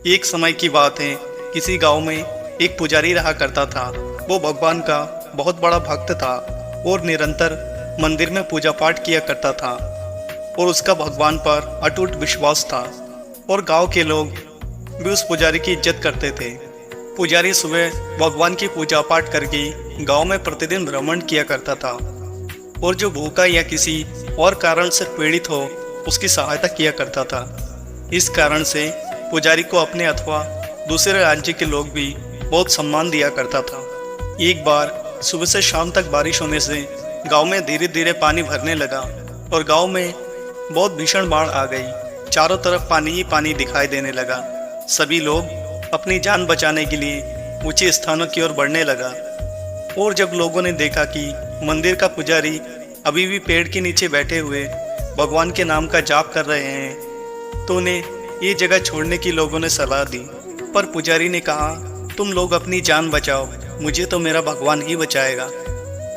एक समय की बात है, किसी गांव में एक पुजारी रहा करता था। वो भगवान का बहुत बड़ा भक्त था और निरंतर मंदिर में पूजा पाठ किया करता था और उसका भगवान पर अटूट विश्वास था और गांव के लोग भी उस पुजारी की इज्जत करते थे। पुजारी सुबह भगवान की पूजा पाठ करके गांव में प्रतिदिन भ्रमण किया करता था और जो भूखा या किसी और कारण से पीड़ित हो उसकी सहायता किया करता था। इस कारण से पुजारी को अपने अथवा दूसरे राज्य के लोग भी बहुत सम्मान दिया करता था। एक बार सुबह से शाम तक बारिश होने से गांव में धीरे धीरे पानी भरने लगा और गांव में बहुत भीषण बाढ़ आ गई। चारों तरफ पानी ही पानी दिखाई देने लगा। सभी लोग अपनी जान बचाने के लिए ऊंचे स्थानों की ओर बढ़ने लगा और जब लोगों ने देखा कि मंदिर का पुजारी अभी भी पेड़ के नीचे बैठे हुए भगवान के नाम का जाप कर रहे हैं तो उन्हें ये जगह छोड़ने की लोगों ने सलाह दी। पर पुजारी ने कहा, तुम लोग अपनी जान बचाओ, मुझे तो मेरा भगवान ही बचाएगा।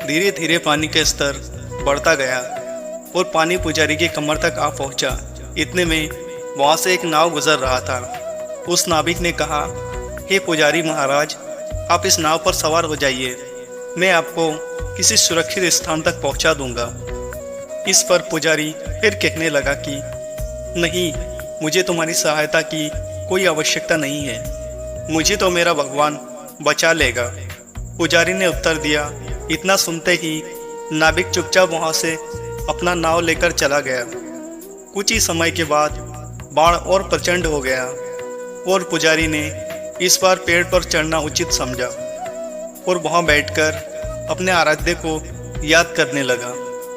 धीरे धीरे पानी का स्तर बढ़ता गया और पानी पुजारी की कमर तक आ पहुंचा। इतने में वहां से एक नाव गुजर रहा था। उस नाविक ने कहा, हे पुजारी महाराज, आप इस नाव पर सवार हो जाइए, मैं आपको किसी सुरक्षित स्थान तक पहुंचा दूंगा। इस पर पुजारी फिर कहने लगा कि नहीं, मुझे तुम्हारी सहायता की कोई आवश्यकता नहीं है, मुझे तो मेरा भगवान बचा लेगा। पुजारी ने उत्तर दिया। इतना सुनते ही नाविक चुपचाप वहां से अपना नाव लेकर चला गया। कुछ ही समय के बाद बाढ़ और प्रचंड हो गया और पुजारी ने इस बार पेड़ पर चढ़ना उचित समझा और वहां बैठकर अपने आराध्य को याद करने लगा।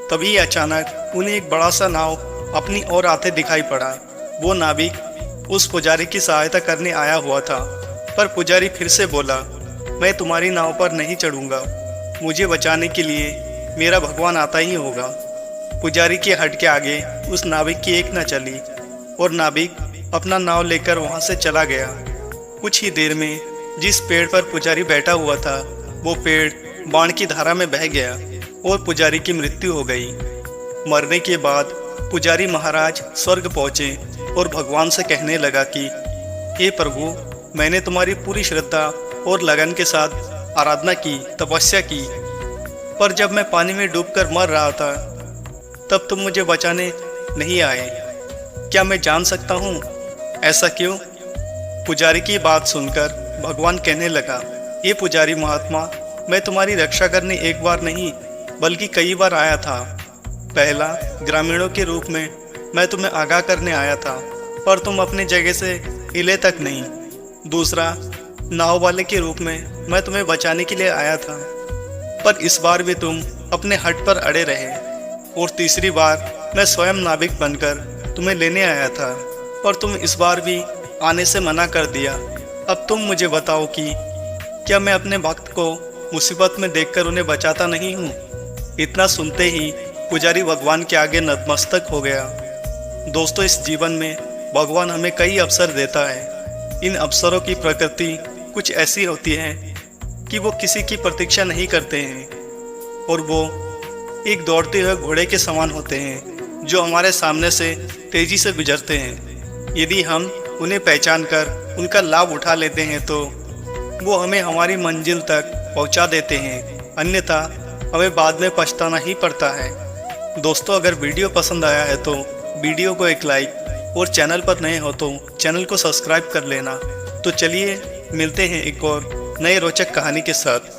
तभी अचानक उन्हें एक बड़ा सा नाव अपनी ओर आते दिखाई पड़ा। वो नाविक उस पुजारी की सहायता करने आया हुआ था, पर पुजारी फिर से बोला, मैं तुम्हारी नाव पर नहीं चढ़ूंगा, मुझे बचाने के लिए मेरा भगवान आता ही होगा। पुजारी के हट के आगे उस नाविक की एक न चली और नाविक अपना नाव लेकर वहां से चला गया। कुछ ही देर में जिस पेड़ पर पुजारी बैठा हुआ था वो पेड़ बाण की धारा में बह गया और पुजारी की मृत्यु हो गई। मरने के बाद पुजारी महाराज स्वर्ग पहुंचे और भगवान से कहने लगा कि हे प्रभु, मैंने तुम्हारी पूरी श्रद्धा और लगन के साथ आराधना की, तपस्या की, पर जब मैं पानी में डूबकर मर रहा था तब तुम मुझे बचाने नहीं आए। क्या मैं जान सकता हूँ ऐसा क्यों? पुजारी की बात सुनकर भगवान कहने लगा, ये पुजारी महात्मा, मैं तुम्हारी रक्षा करने एक बार नहीं बल्कि कई बार आया था। पहला, ग्रामीणों के रूप में मैं तुम्हें आगाह करने आया था, पर तुम अपनी जगह से हिले तक नहीं। दूसरा, नाव वाले के रूप में मैं तुम्हें बचाने के लिए आया था, पर इस बार भी तुम अपने हट पर अड़े रहे। और तीसरी बार मैं स्वयं नाविक बनकर तुम्हें लेने आया था, पर तुम इस बार भी आने से मना कर दिया। अब तुम मुझे बताओ कि क्या मैं अपने भक्त को मुसीबत में देखकर उन्हें बचाता नहीं हूँ? इतना सुनते ही पुजारी भगवान के आगे नतमस्तक हो गया। दोस्तों, इस जीवन में भगवान हमें कई अवसर देता है। इन अवसरों की प्रकृति कुछ ऐसी होती है कि वो किसी की प्रतीक्षा नहीं करते हैं और वो एक दौड़ते हुए घोड़े के समान होते हैं जो हमारे सामने से तेजी से गुजरते हैं। यदि हम उन्हें पहचान कर उनका लाभ उठा लेते हैं तो वो हमें हमारी मंजिल तक पहुंचा देते हैं, अन्यथा हमें बाद में पछताना ही पड़ता है। दोस्तों, अगर वीडियो पसंद आया है तो वीडियो को एक लाइक और चैनल पर नए हो तो चैनल को सब्सक्राइब कर लेना। तो चलिए मिलते हैं एक और नए रोचक कहानी के साथ।